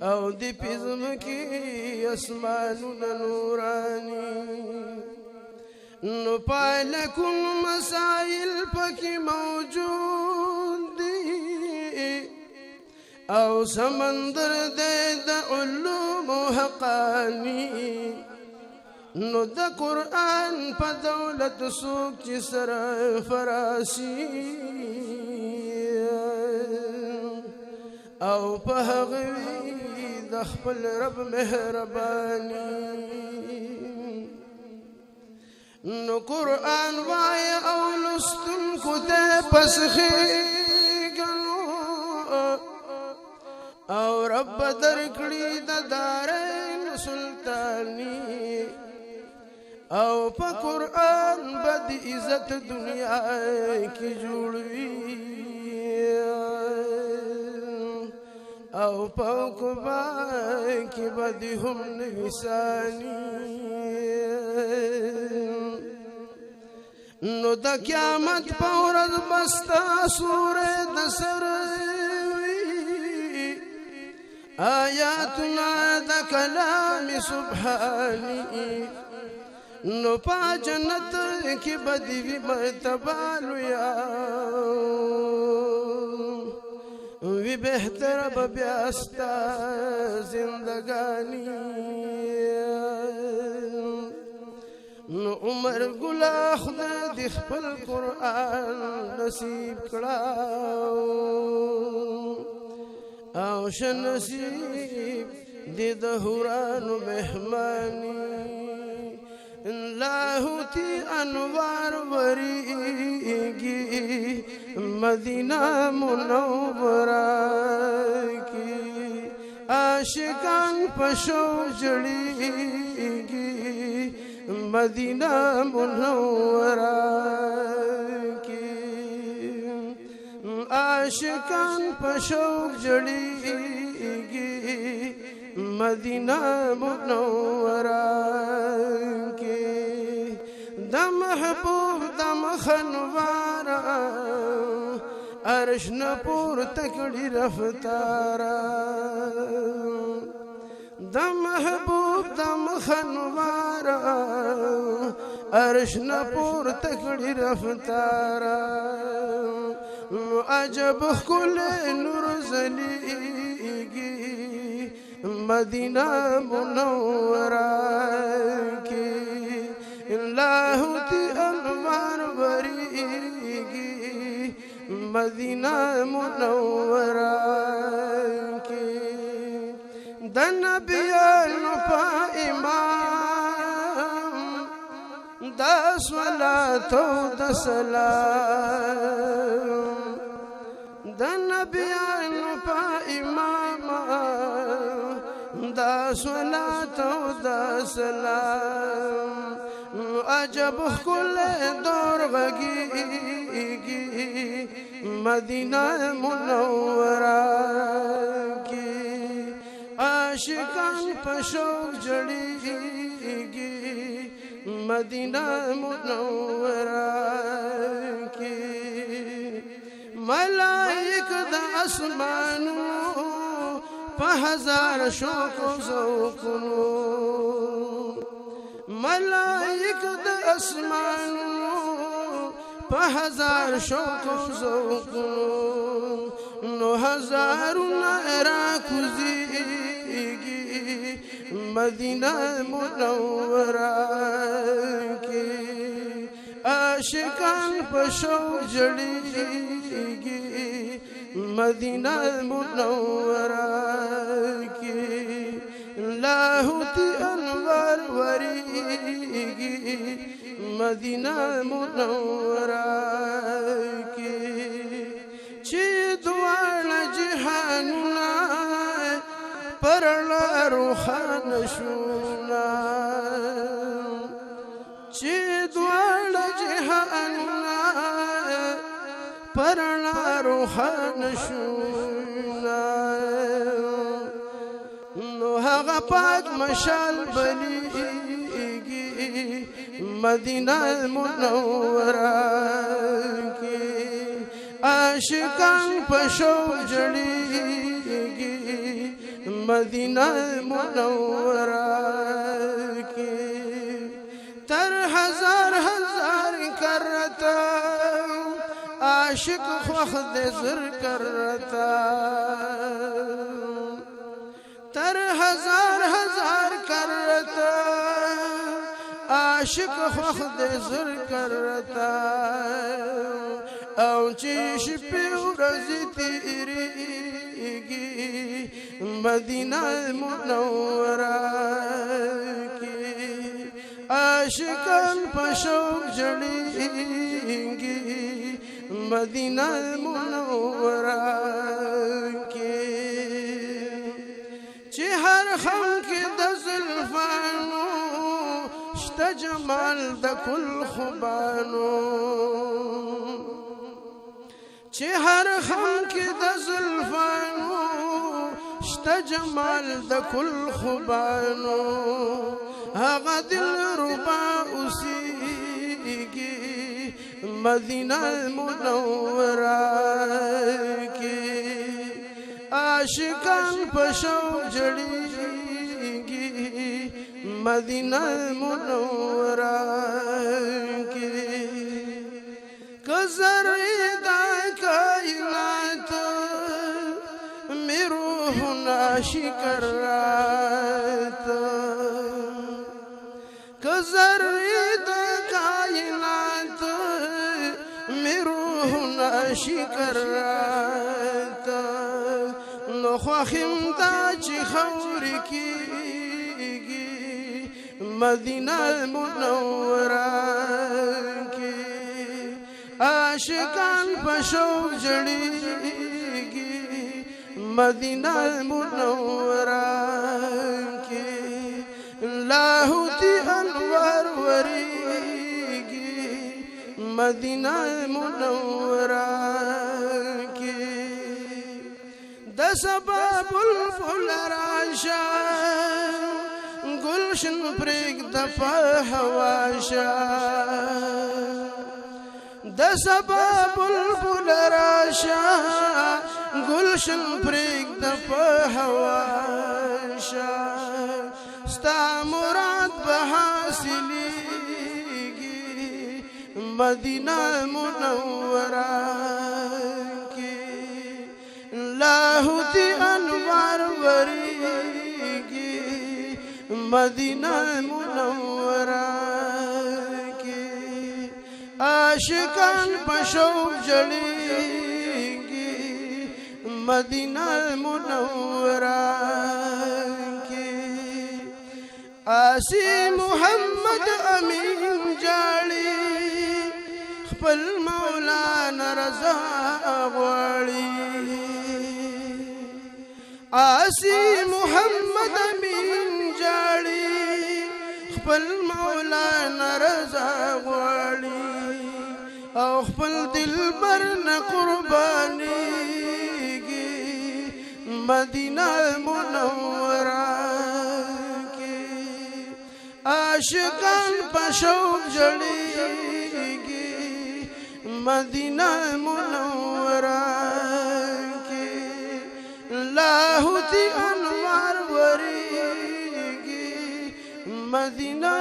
او دی پزم کی اسمانون نورانی نو پالکن مسائل پکی موجود دی او سمندر دے دا علوم حقانی نو دا قرآن پا دولت سوک چی سر فراسی او پا حغوی دا خپل رب مہربانی نو قرآن وای او لستن کو دے پسخیگنو او رب درکڑی دا دارین سلطانی او پا قرآن بد عزت دنیا کی جوڑوی او پا قبا کی بد ہم نویسانی نو دا قیامت پا ورد بستا سور دسر آیاتنا دا کلام سبحانی نو پا جنت کی بدوی مرتبالو یا وی بہتر بیاستا زندگانی نو عمر گلا خدا دی خپل قرآن نصیب کړاو او شنصیب دی د هورانو مهمانی لاهوتی انوار وریگی مدینہ منورہ کی عاشقان پشو جڑیگی مدینہ منورہ کی عاشقان پشو جڑیگی مدینہ منورہ کی دا محبوب دا مخنوارا عرش نپور تکڑی رفتارا دا محبوب دا مخنوارا عرش نپور تکڑی رفتارا عجب کل نور زلیگی مدینہ منورہ کی لاہوتی انوار بریگی مدینہ منورہ کی دا نبیان پا امام دا صلاة و دا سلام دا نبیان پا امام دا صلاة و دا سلام عجب کل دور غگیگی مدینہ منورہ کی عاشقان پشوق جڑیگی مدینہ منورہ کی ملائک دا اسمانو پا ہزار شوق و ذوقنو ملائک دا اسمانو پا ہزار شوق و ذوقنو نو ہزارنا راکوزیگی مدینہ منورہ کی عاشقان پا شوق جڑیگی مدینہ منورہ کی لاہوتی انوار وریگی مدینہ منورہ کی چی دوان جہاننا پرلا روحان شونا چی دوان جہاننا پرلا روحان شونا نو هغه پاک مشال بلیگی مدینہ منورہ کی عاشقان پشو جڑیگی مدینہ منورہ کی تر ہزار ہزار کرتا عاشق خود زر کرتا تر ہزار ہزار کرتا عاشق خود زر کرتا او چیش پی ورځ تیریږي مدینہ منورہ کی عاشقان په شوق جړېږي مدینہ منورہ کی چې هر خم کې د زلفانو شته جمال د کل خوبانو چې هر خم کې د زلفانو شته جمال د کل خوبانو هغه دلربا اوسېږي مدینہ منورہ کې عاشقان په شوق جړېږي مدینہ منورہ کې که ذرې د کائنات مې روح ناشکرات که ذرې د کائنات مې روح ناشکرات نو خوښم دا چې خاورې کېږي مدینہ منورہ کې عاشقان په شوق جړېږي مدینہ منورہ کې لاهوتي انوار ورېږي مدینہ منورہ کې د سبا بلبل راشه گلشن پرېږده په هوا شه د سبا بلبل راشه گلشن پرېږده په هوا شه ستا مراد به حاصلېږي مدینہ منورہ کې لاهوتي انوار ورېږي مدینہ منورہ کې عاشقان په شوق جړېږي مدینہ منورہ کې آسی محمد امین جاړي خپل مولانا رضا غواړي آسی محمد امین جاړي خپل مولانا رضا غواړي او خپل دلبر نه قربانيږي مدینہ منورہ کې عاشقان په شوق جړېږي مدینہ منورہ کې لاهوتي انوار ورېږي مدینہ